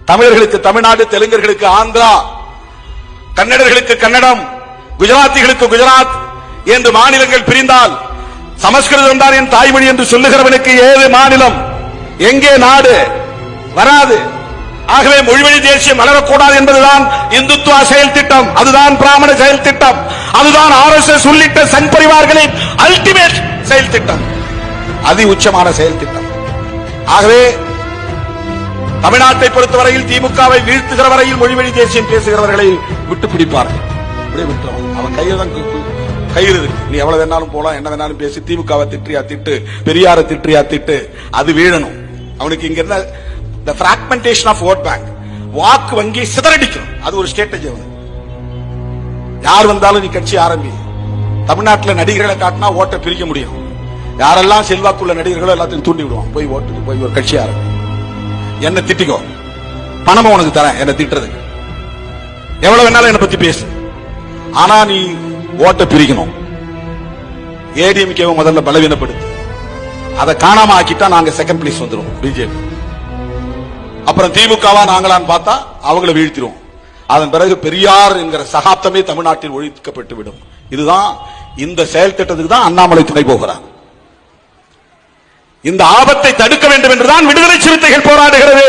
தமிழர்களுக்கு தமிழ்நாடு, தெலுங்கர்களுக்கு ஆந்திரா, கன்னடர்களுக்கு கன்னடம், குஜராத்திகளுக்கு குஜராத் என்று மாநிலங்கள் பிரிந்தால் சமஸ்கிருதம் தான் என் தாய்மொழி என்று சொல்லுகிறவனுக்கு ஏது மாநிலம், எங்கே நாடு வராது. ஆகவே மொழிவழி தேசியம் வளரக்கூடாது என்பதுதான் இந்துத்துவ செயல் திட்டம், அதுதான் பிராமண செயல் திட்டம், அதுதான் RSS உள்ளிட்ட சங் பரிவார்களின் அல்டிமேட் செயல் திட்டம், அதி உச்சமான செயல் திட்டம். ஆகவே தமிழ்நாட்டை பொறுத்தவரையில் திமுகவை வீழ்த்துகிற வரையில் மொழிவழி தேசியம் பேசுகிறவர்களை விட்டு பிடிப்பார்கள். அவன் கையில் தான் கயிறு இருக்கு. நீ எவ்வளவு வேணாலும் போலாம், என்ன வேணாலும் பேசி, திமுகவை திட்டியா திட்டு, பெரியாரை திட்டியா திட்டு, அது வீழணும். அவனுக்கு இங்க இருந்த the fragmentation of vote bank, வாக்கு வங்கி சிதறடிக்கணும், அது ஒரு ஸ்ட்ராட்டஜி. யார் வந்தாலும் நீ கட்சி ஆரம்பி. தமிழ்நாட்டில் நடிகர்களை காட்டினா ஓட்டை பிரிக்க முடியும். யாரெல்லாம் செல்வாக்குள்ள நடிகர்களோ எல்லாத்தையும் தூண்டி விடுவான். போய் ஓட்டு, போய் ஒரு கட்சி ஆரம்பி, என்ன திட்டிக்கோ, பணமும் உனக்கு தரேன் என்ன திட்டுறதுக்கு, எவ்வளவு வேணாலும் என்ன பத்தி பேசு, ஆனா நீ ஓட்டை பிரிக்கணும். ஏடிஎம்கே முதல்ல பலவீனப்படுத்து, அதை காணாம ஆக்கிட்டா நாங்க செகண்ட் பிளேஸ் வந்துடும் பிஜேபி. அப்புறம் திமுகவா நாங்களான்னு பார்த்தா அவங்கள வீழ்த்திடுவோம். அதன் பிறகு பெரியார் என்கிற சகாப்தமே தமிழ்நாட்டில் ஒழிக்கப்பட்டு விடும். இதுதான் இந்த செயல் திட்டத்துக்கு தான் அண்ணாமலை துணை போகிறார். இந்த ஆபத்தை தடுக்க வேண்டும் என்றுதான் விடுதலை சிறுத்தைகள் போராடுகிறது.